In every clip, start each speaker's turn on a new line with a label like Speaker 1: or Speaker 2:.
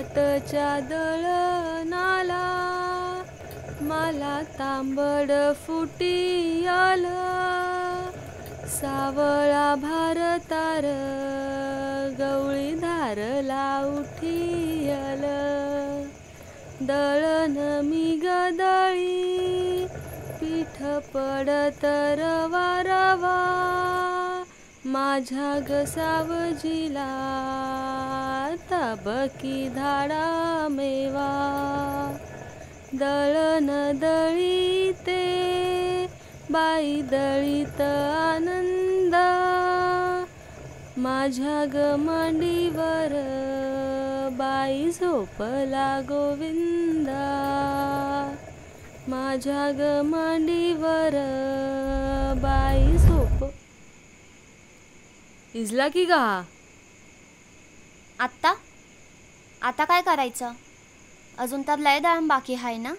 Speaker 1: घाटच्या दळणाला मला तांबड फुटी आलं सावळा भारतार गवळी धारला उठी आलं दळण मी गदळी पीठ पडत रवा रवा माझ्या गसावजीला तबकी धाडा मेवा दळण दळीते बाई दळीत आनंद माझ्या ग मांडीवर बाई झोपला गोविंदा माझ्या ग मांडीवर बाई झोप इजला की गा
Speaker 2: आत्ता आता काय करायचं अजून तर लय दळण बाकी आहे ना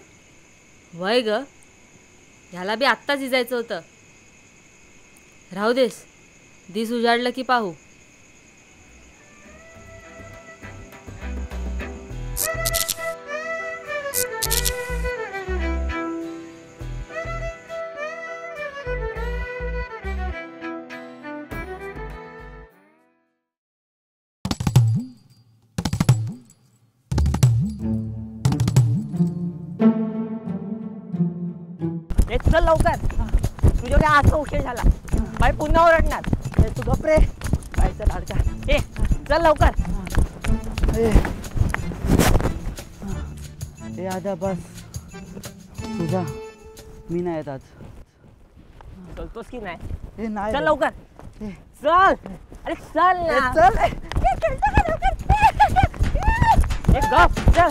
Speaker 1: वय ग ह्याला बी आत्ताच इजायचं होतं राहू देस दिस उजाडलं की पाहू
Speaker 3: चल लवकर तुझ्या आता उशीर झाला बाई पुन्हा ओरडणार तू गपरे बाईचा लाडका ए चल लवकर
Speaker 4: ए आजा बस तुझा मी नाही येत आज
Speaker 3: चलतोस की नाही
Speaker 4: नाही
Speaker 3: चल लवकर चल अरे चल ना
Speaker 4: चल
Speaker 3: एक गप चल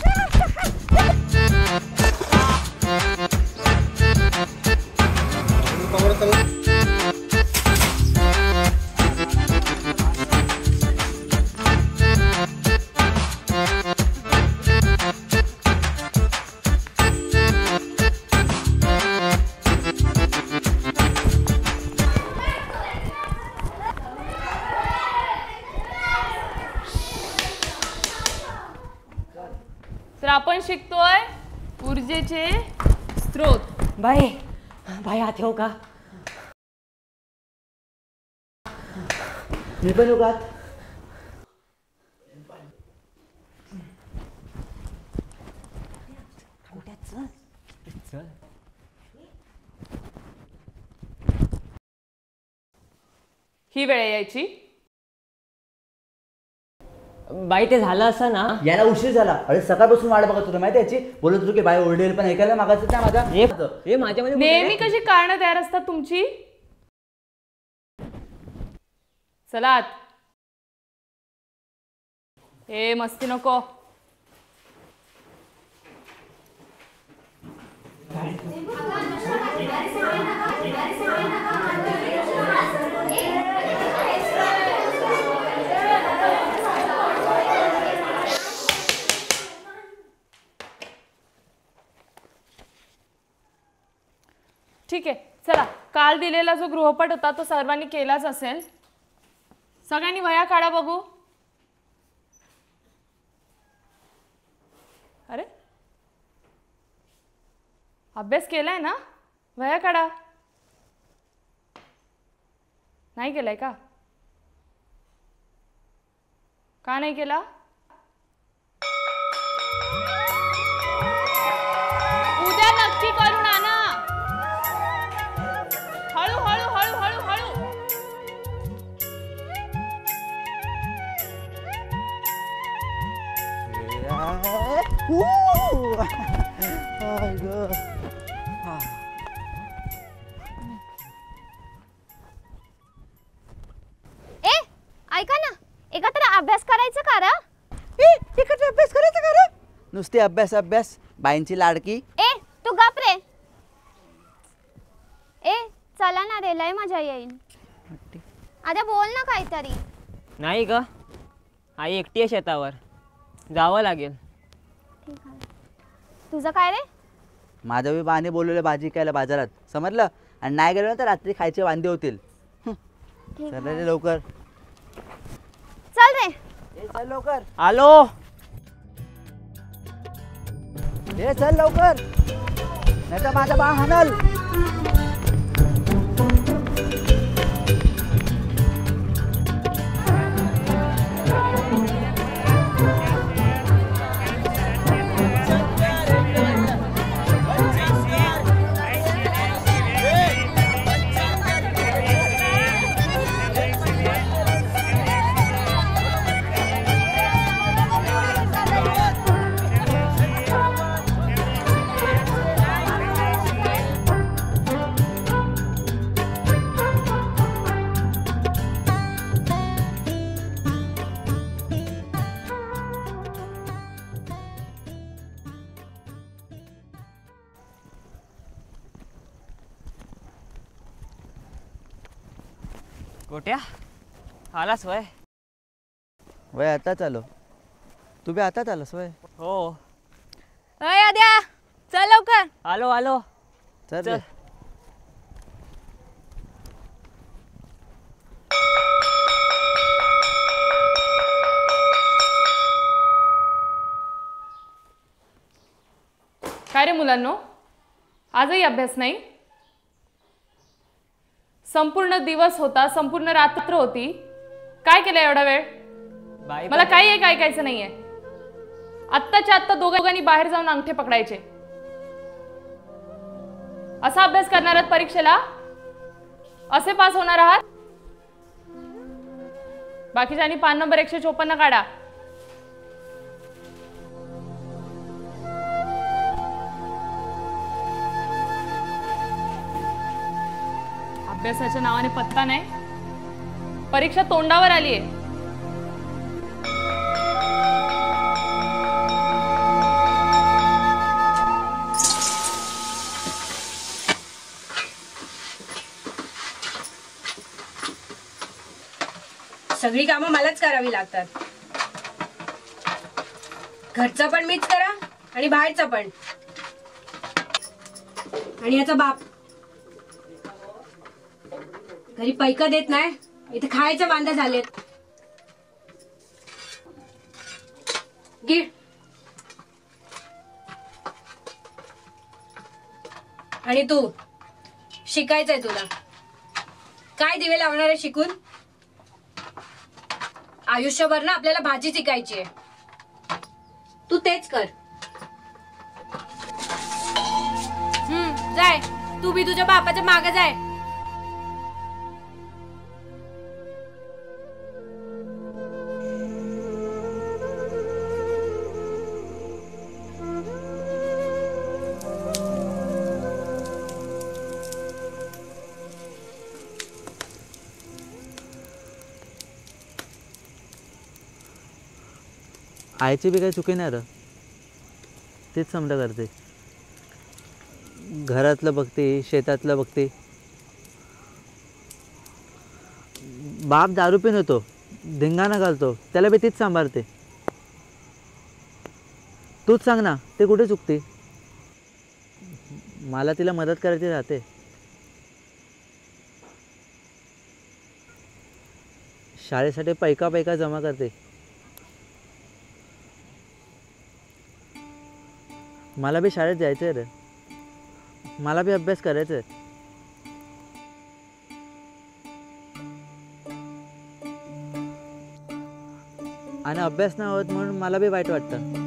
Speaker 1: तर आपण शिकतोय ऊर्जेचे स्रोत
Speaker 3: बाई बाई आत येऊ का
Speaker 4: मी पण उगात
Speaker 3: चल
Speaker 1: ही वेळ यायची
Speaker 3: बाई ते झालं असं ना
Speaker 4: याला उशीर झाला अरे सकाळपासून वाट बघत होतो माहिती याची बोलत होतो की बाई ओरडेल पण ऐकायला मागायचं त्या माझा
Speaker 3: हे माझ्यामध्ये
Speaker 1: नेहमी कशी कारणं तयार असतात तुमची चला आत. ए मस्ती नको ठीक आहे चला काल दिलेला जो गृहपाठ होता तो सर्वांनी केलाच असेल सगळ्यांनी वह्या काढा बघू अरे अभ्यास केलाय ना वह्या काढा नाही केलाय का नाही केला उद्या नक्की करून आणा हळू हळू हळू हळू हळू
Speaker 2: ए ऐका ना एकत्र अभ्यास करायचं का रे
Speaker 4: एकत्र अभ्यास करायचा का रे नुसते अभ्यास अभ्यास बाईंची लाडकी
Speaker 2: ए तू गप रे ए चला ना रे लय मजा येईल आता बोल ना काहीतरी
Speaker 3: नाही ग आई एकटी आहे शेतावर जावं लागेल
Speaker 2: ठीक आहे तुझं काय रे
Speaker 4: माझ्या बी बाने बोलवलं भाजी खायला बाजारात समजलं आणि नाही गेलो ना तर रात्री खायचे वांदे होतील
Speaker 2: ठीक
Speaker 4: चल
Speaker 2: आहे
Speaker 4: रे लवकर
Speaker 2: चल रे
Speaker 4: चल लवकर
Speaker 3: आलो
Speaker 4: हे चल लवकर, नाही तर माझा बा हाणल.
Speaker 3: गोट्या आलास वय?
Speaker 4: वय आताच आलो. तू बी आताच आलास वय?
Speaker 3: हो
Speaker 1: अय आद्या, चल लवकर.
Speaker 3: आलो आलो.
Speaker 4: चल
Speaker 3: चल.
Speaker 4: रे.
Speaker 5: काय रे मुलांनो, आजही अभ्यास नाही? संपूर्ण दिवस होता, संपूर्ण रात्र होती, काय केलं एवढा वेळ?
Speaker 3: बाई
Speaker 5: मला काही एक ऐकायचं नाहीये. आत्ताच्या आत्ता दोघांनी बाहेर जाऊन अंगठे पकडायचे. असा अभ्यास करणार आहात परीक्षेला? असे पास होणार आहात? बाकीच्यांनी पान नंबर 154 काढा. अभ्यासाच्या नावाने पत्ता नाही. परीक्षा तोंडावर आली आहे.
Speaker 6: सगळी कामं मलाच करावी लागतात. घरचं पण मीच करा आणि बाहेरचं पण. आणि याचा बाप घरी पैका देत नाही, इथे खायचं वांदा झालेत. गिळ. आणि तू शिकायचंय तुला. काय दिवे लावणार आहे शिकून? आयुष्यभर ना आपल्याला भाजी शिकायची आहे. तू तेच कर.
Speaker 1: जाय, तू बी तुझ्या बापाच्या मागे जाय.
Speaker 4: आईची बी काही चुकी नाही रे. तेच समजा करते. घरातलं बघते, शेतातलं बघते. बाप दारू पिऊन होतो, धिंगाणा घालतो, त्याला बी तीच सांभाळते. तूच सांग ना, ते कुठे चुकते? मला तिला मदत करायची राहते. शाळेसाठी पैका जमा करते. मला बी शाळेत जायचं आहे रे. मला बी अभ्यास करायचा आहे. आणि अभ्यास नाही होत म्हणून मला बी वाईट वाटतं.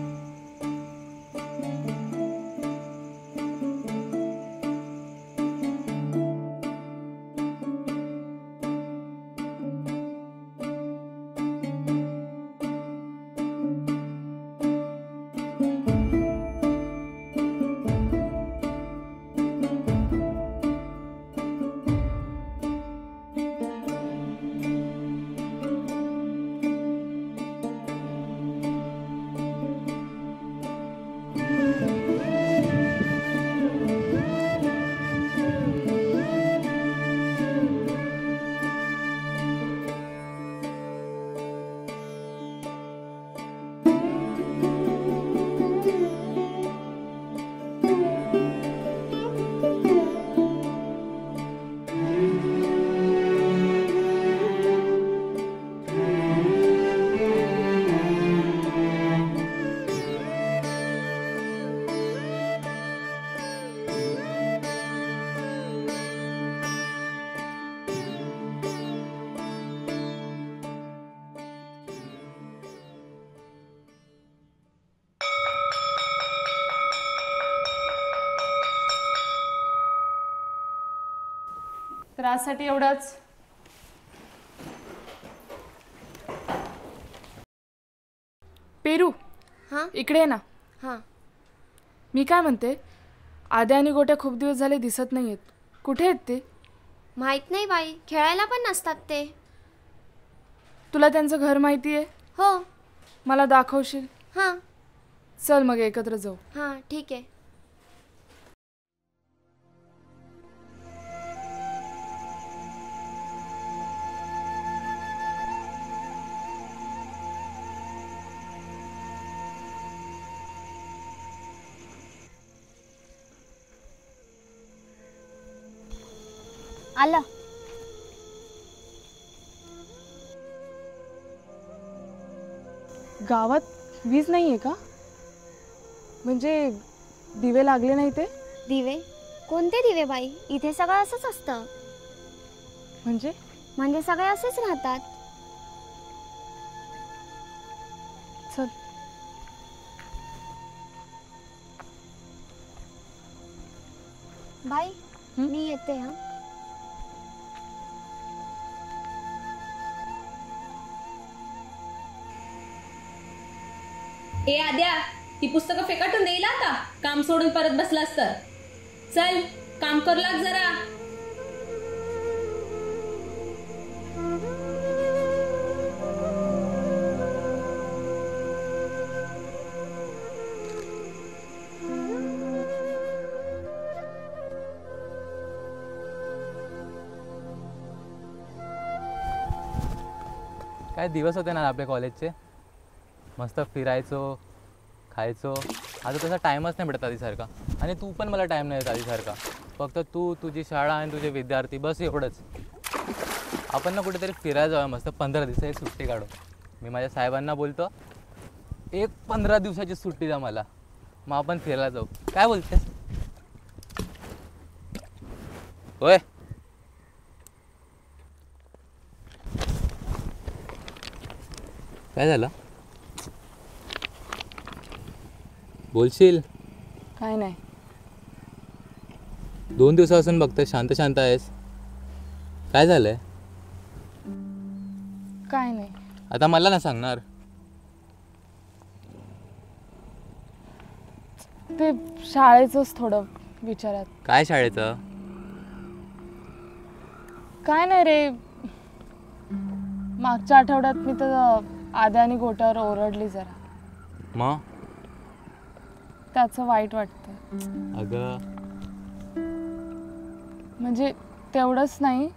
Speaker 5: तर आजसाठी एवढंच. पेरू,
Speaker 2: हां
Speaker 5: इकडे ये ना.
Speaker 2: हां.
Speaker 5: मी काय म्हणते, आद्या आणि गोट्या खूप दिवस झाले दिसत नाहीयेत. कुठे आहेत ते?
Speaker 2: माहीत नाही बाई, खेळायला पण नसतात ते.
Speaker 5: तुला त्यांचं घर माहिती आहे?
Speaker 2: हो.
Speaker 5: मला दाखवशील?
Speaker 2: हां
Speaker 5: चल मग एकत्र जाऊ.
Speaker 2: हां ठीक आहे. आलं.
Speaker 5: गावात वीज नाहीये का? म्हणजे दिवे लागले नाही ते?
Speaker 2: दिवे? कोणते दिवे बाई? इथे सगळं असंच असतं. म्हणजे सगळे असेच राहतात.
Speaker 5: चल.
Speaker 2: बाई मी येते. हां
Speaker 1: ए आद्या, ती पुस्तकं फेकाटून देईल आता, काम सोडून परत बसलास तर. चल काम कर लाग जरा.
Speaker 4: काय दिवस होते ना आपल्या कॉलेजचे. मस्त फिरायचो, खायचो. आता तसा टाईमच नाही भेटत आधीसारखा. आणि तू पण मला टाईम नाही देत आधीसारखा. फक्त तू, तुझी शाळा आणि तुझे विद्यार्थी, बस एवढंच. आपण ना कुठेतरी फिरायला जाऊया, मस्त 15 दिवस एक सुट्टी काढू. मी माझ्या साहेबांना बोलतो, एक 15 दिवसाची सुट्टी द्या मला, मग आपण फिरायला जाऊ. काय बोलतेस? होय. काय झालं? बोलशील?
Speaker 5: काय नाही.
Speaker 4: 2 दिवसापासून बघतोय शांत शांत आहेस. काय झालंय?
Speaker 5: काय नाही.
Speaker 4: आता मला ना सांगणार?
Speaker 5: ते शाळेचंच थोडं विचारात.
Speaker 4: काय शाळेचं?
Speaker 5: काय नाही रे, मागच्या आठवड्यात मी तर आद्या आणि गोट्यावर ओरडली जरा.
Speaker 4: मग?
Speaker 5: त्याचं वाईट वाटतं.
Speaker 4: अगं
Speaker 5: म्हणजे तेवढंच नाही,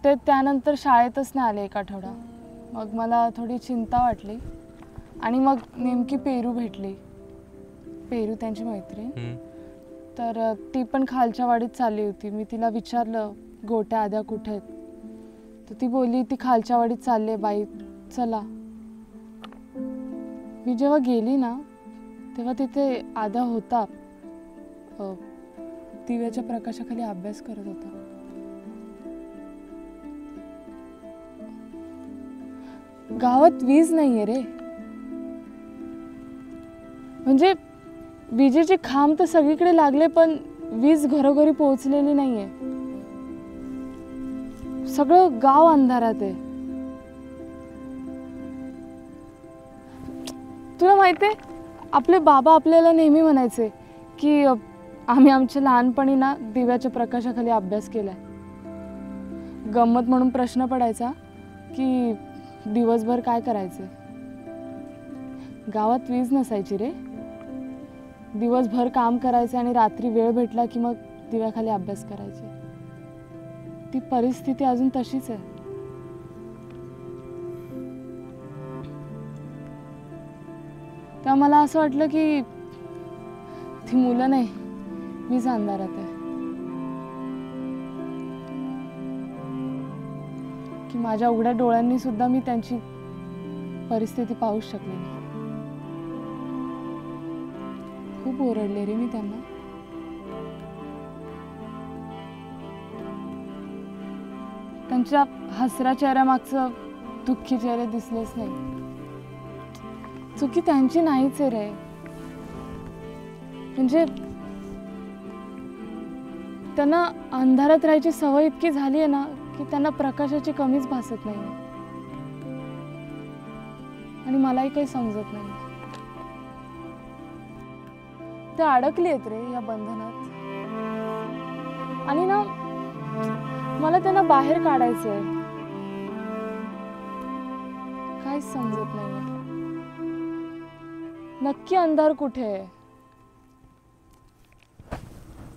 Speaker 5: ते त्यानंतर शाळेतच नाही आले एक आठवडा. मग मला थोडी चिंता वाटली. आणि मग नेमकी पेरू भेटली. पेरू त्यांची मैत्रीण. तर ती पण खालच्या वाडीत चालली होती. मी तिला विचारलं, गोट्या आद्या कुठे आहेत? तर ती बोलली, ती खालच्या वाडीत चालली आहे बाई, चला. मी जेव्हा गेली ना, तेव्हा तिथे आद्या होता. दिव्याच्या प्रकाशाखाली अभ्यास करत होता. गावात वीज नाहीये रे. म्हणजे विजेचे खांब तर सगळीकडे लागले, पण वीज घरोघरी पोहोचलेली नाहीये. सगळं गाव अंधारात आहे. तुला माहितीये, आपले बाबा आपल्याला नेहमी म्हणायचे की आम्ही आमच्या लहानपणी ना दिव्याच्या प्रकाशाखाली अभ्यास केलाय. गंमत म्हणून प्रश्न पडायचा की दिवसभर काय करायचे. गावात वीज नसायची रे. दिवसभर काम करायचे आणि रात्री वेळ भेटला की मग दिव्याखाली अभ्यास करायचे. ती परिस्थिती अजून तशीच आहे. तेव्हा मला असं वाटलं की ती मुलं नाही, मीच अंधारात आहे. की माझ्या उघड्या डोळ्यांनी सुद्धा मी त्यांची परिस्थिती पाहूच शकले नाही. खूप ओरडले रे मी त्यांना. त्यांच्या हसऱ्या चेहऱ्यामागचं दुःखी चेहरे दिसलेच नाही. चुकी त्यांची नाहीच आहे रे. म्हणजे त्यांना अंधारात राहायची सवय इतकी झाली आहे ना की त्यांना प्रकाशाची कमीच भासत नाही आणि मलाही काही समजत नाही. ते अडकली आहेत रे या बंधनात आणि ना मला त्यांना बाहेर काढायचंय. काहीच समजत नाही. नक्की अंधार कुठे आहे?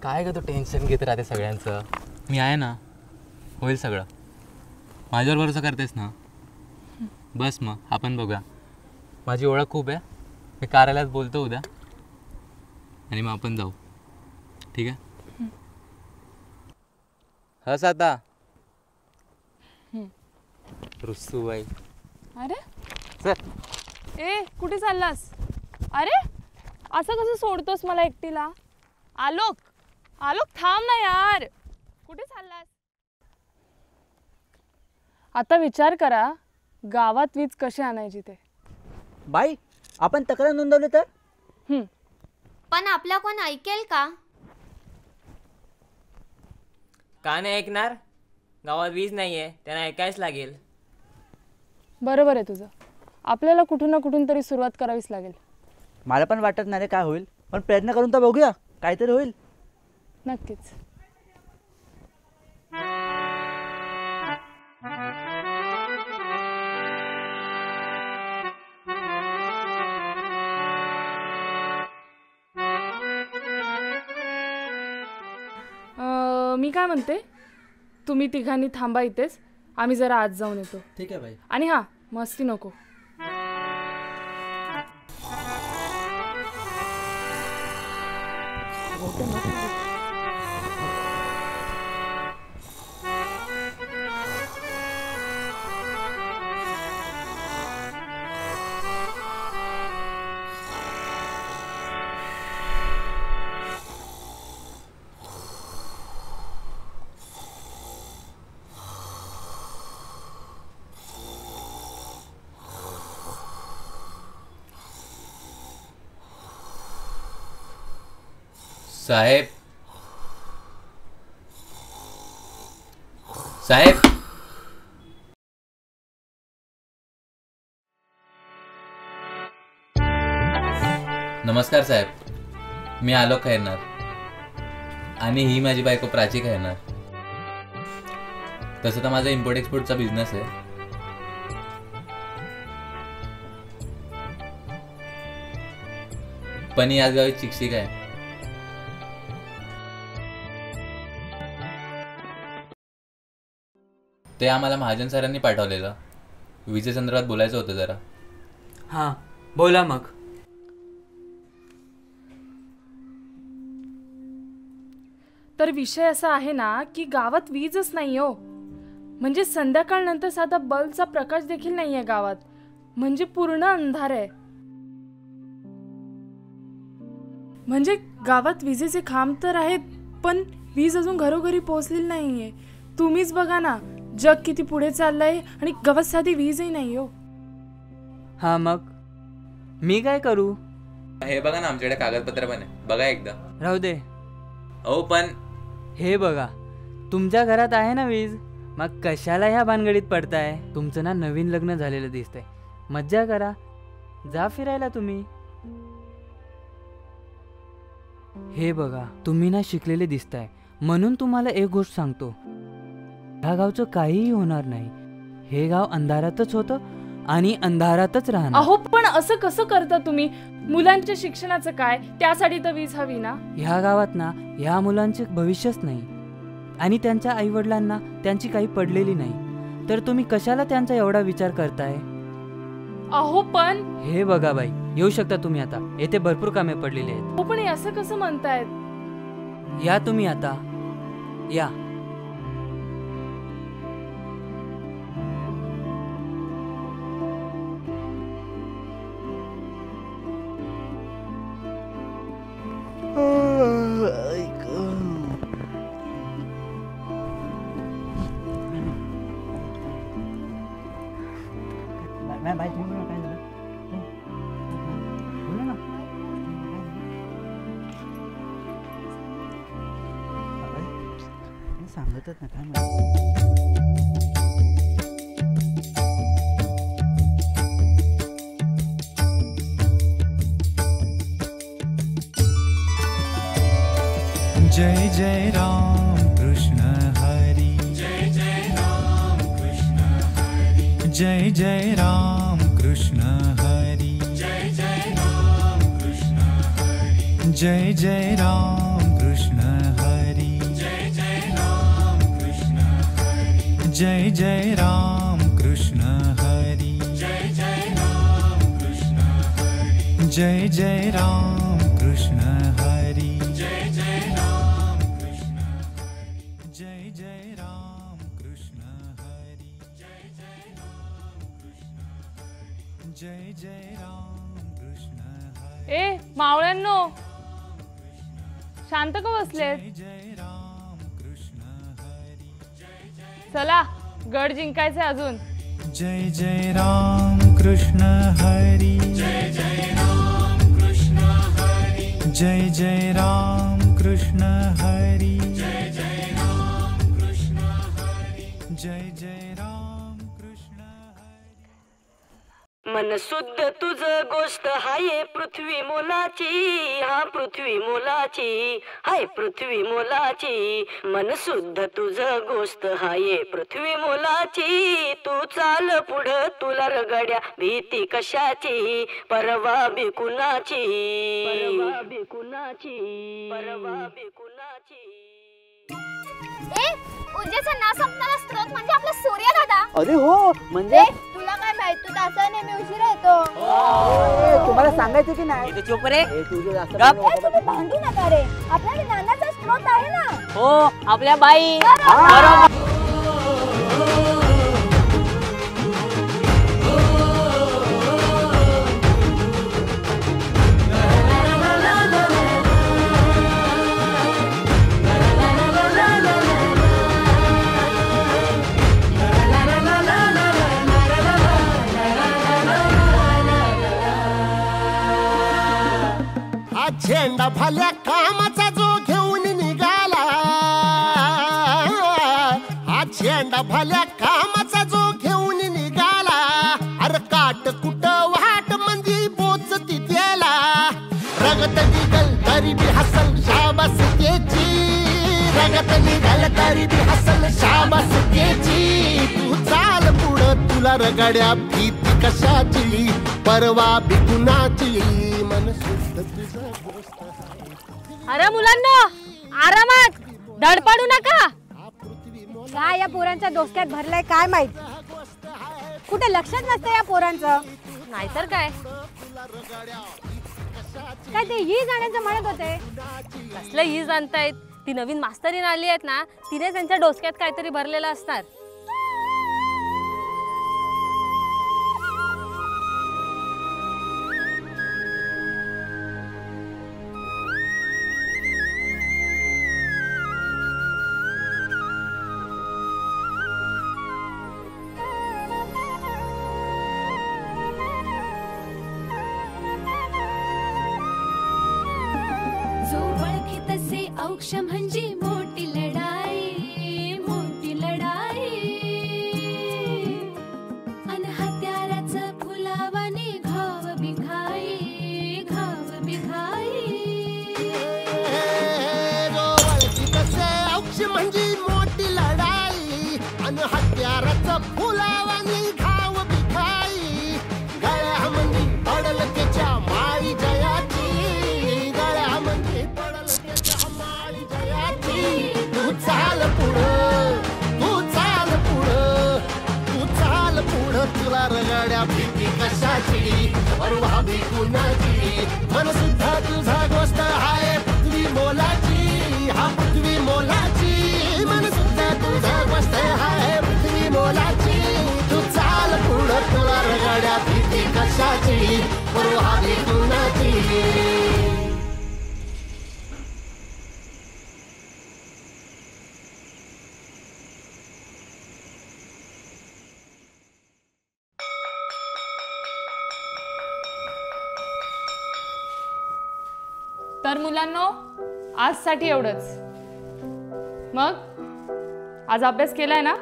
Speaker 4: काय ग तू टेन्शन घेत राहते सगळ्यांचं? मी आहे ना, होईल सगळं. माझ्यावर भरोसा करतेस ना? बस मग आपण बघूया. माझी ओळख खूप आहे. मी कार्यालयात बोलतो उद्या आणि मग आपण जाऊ. ठीक आहे? हस आता रुसूबाई.
Speaker 5: अरे
Speaker 4: चल.
Speaker 5: ए कुठे चाललास? अरे असं कसं सोडतोस मला एकटीला? आलोक आलोक थांब ना यार. कुठे चाललास? आता विचार करा गावात वीज कशी आणायची ते.
Speaker 7: बाई आपण तक्रार नोंदवली तर?
Speaker 2: पण आपला कोण ऐकेल का?
Speaker 8: का नाही ऐकणार? गावात वीज नाहीये, त्यांना ऐकायच लागेल.
Speaker 5: बरोबर आहे तुझं. आपल्याला कुठून ना कुठून तरी सुरुवात करावीच लागेल.
Speaker 7: मला पण वाटत नाही रे काय होईल, पण प्रयत्न करून तर बघूया काहीतरी होईल.
Speaker 5: नक्कीच. मी काय म्हणते, तुम्ही तिघांनी थांबा इथेच. आम्ही जरा आज जाऊन येतो.
Speaker 7: ठीक आहे बाई.
Speaker 5: आणि हां मस्ती नको.
Speaker 4: साहेब साहेब नमस्कार साहेब. मी आलोक खैरनार आणि ही माझी बायको प्राची खैरनार. तसं तर माझा इम्पोर्ट एक्सपोर्टचा बिझनेस आहे. पण याच गावी शिक्षिका आहे. ते आम्हाला महाजन सरांनी पाठवलेलं. विजेसंदर्भात बोलायचं होतं जरा.
Speaker 8: हां बोला मग.
Speaker 5: तर विषय असा आहे ना की गावात वीजच नाही हो. म्हणजे संध्याकाळ नंतर साधा बल्बचा प्रकाश देखील नाहीये गावात. म्हणजे पूर्ण अंधार आहे. म्हणजे गावात विजेचे खांब तर आहेत पण वीज अजून घरोघरी पोहोचलेली नाहीये. तुम्हीच बघा ना जग किती पुढे चाललंय आणि गावात साधी वीजही नाही हो.
Speaker 8: हां मग मी काय करू?
Speaker 4: हे बघा ना आमच्याकडे कागदपत्र पण आहे. बघा एकदा.
Speaker 8: राहू दे.
Speaker 4: अहो पण
Speaker 8: हे बघा तुमच्या घरात आहे ना वीज, मग कशाला ह्या भानगडीत पडताय? तुमचं ना नवीन लग्न झालेलं दिसतंय. मज्जा करा, जा फिरायला तुम्ही. हे बघा तुम्ही ना शिकलेले दिसताय म्हणून तुम्हाला एक गोष्ट सांगतो. ह्या गावचं काहीही होणार नाही. हे गाव अंधारातच होतं आणि अंधारातच राहणार.
Speaker 5: अहो पण असं कसं करता तुम्ही? मुलांच्या शिक्षणाचं काय? त्यासाठी तर वीज हवी ना.
Speaker 8: ह्या गावात ना ह्या मुलांचे भविष्यच नाही आणि त्यांच्या आईवडिलांना त्यांची काही पडलेली नाही. तर तुम्ही कशाला त्यांचा एवढा विचार करताय?
Speaker 5: अहो पण
Speaker 8: हे बघा बाई, येऊ शकता तुम्ही आता. येथे भरपूर कामे पडलेली आहेत.
Speaker 5: हो पण हे असं कसं म्हणतायत?
Speaker 8: या तुम्ही आता या.
Speaker 7: बाई तुम्ही बोला, काय झालं? बोला ना. सांगतच ना काय माहिती.
Speaker 9: जय जय राम कृष्ण हरी, जय जय राम कृष्ण हरी, जय जय राम कृष्ण हरी, जय जय राम कृष्ण हरी, जय जय राम कृष्ण हरी, जय जय राम कृष्ण हरी, जय जय राम कृष्ण हरी, जय जय राम कृष्ण हरी, जय जय राम कृष्ण हरी, जय जय राम कृष्ण हरी, जय जय राम कृष्ण हरी, जय जय राम कृष्ण हरी, जय जय राम कृष्ण हरी.
Speaker 5: ए मावळ्यांनो, शांत का बसलेत?
Speaker 9: जय राम कृष्ण हरी,
Speaker 5: चला गड जिंकायचे अजून.
Speaker 9: जय जय राम कृष्ण हरी, जय जय राम कृष्ण हरी, जय जय राम कृष्ण हरी, जय जय राम कृष्ण हरी, जय जय राम कृष्ण हरी.
Speaker 3: मन शुद्ध तुझ गोष्ट हाय पृथ्वी मोलाची, हा पृथ्वी मोलाची, हाय पृथ्वी मोलाची. मन शुद्ध तुझ गोष्ट हाय पृथ्वी मोलाची. तू चाल पुढं तुला रगड्या भीती कशाची, परवा बी कुणाची, परवा बी कुणाची, परवा बी कुणाची.
Speaker 2: ऊर्जेचा ना संपणारा स्रोत म्हणजे आपला सूर्य दादा.
Speaker 7: अरे हो, म्हणजे
Speaker 2: तुला काय माहित, तू तासा नेहमी उशिरा येतो.
Speaker 7: तुम्हाला सांगायचं की नाही?
Speaker 3: चुप रे.
Speaker 7: तुझे जास्त
Speaker 2: तुम्ही भांडू नका रे, आपल्या ज्ञानाचा स्रोत आहे ना.
Speaker 3: हो आपल्या बाई.
Speaker 10: झेंडा भल्या कामाचा जो घेऊन निघाला, हा झेंडा भल्या कामाचा जो घेऊन निघाला. अरे काट कुट वाट मंदी बोचती त्याला, रगत निघल तरी बी हसल शाबास त्याची, रगत निघल तरी बी हसल शाबास त्याची. तू चाल पुढं तुला रगड्या भीती कशाची, परवा बी कुणाची. मन शुद्ध तुझं गोष्ट.
Speaker 6: अरे मुलांना आरामात, धडपडू नका.
Speaker 11: काय या पोरांच्या डोक्यात भरलंय काय माहित, कुठे लक्षात नसतं या पोरांचं.
Speaker 6: नाहीतर काय,
Speaker 11: काय ते ही जाण्याचं म्हणत होते.
Speaker 6: कसलं ही जाणतायत, ती नवीन मास्तरीन आली आहेत ना, तिने त्यांच्या डोसक्यात काहीतरी भरलेलं असणार.
Speaker 12: औक्ष म्हणजे मोठी लढाई, मोठी लढाई. अन हत्याराचं फुलावाने घाव बिघाई, घाव बिघाई.
Speaker 10: औक्ष म्हणजे मोठी लढाई, अन हत्याराचं फुलावाने घाव बिघाई. गळ्यामध्ये पडल त्याच्या माळी जयाची, गळ्यामध्ये पडल त्याच्या माळी जयाची. तू चाल पुढं, तू चाल पुढं, तू चाल पुढं. तुला रगड्या भीती कशाची, परवा बी कुणाची. मन सुद्धा तुझा गोष्ट हाय पृथ्वी मोलाची, हा पृथ्वी मोलाची. मन सुद्धा तुझा गोष्ट हाय पृथ्वी मोलाची. तू चाल पुढं तुला रगड्या भीती कशाची, परवा बी कुणाची.
Speaker 5: तर मुलांनो, आजसाठी एवढंच. मग आज अभ्यास केलाय ना?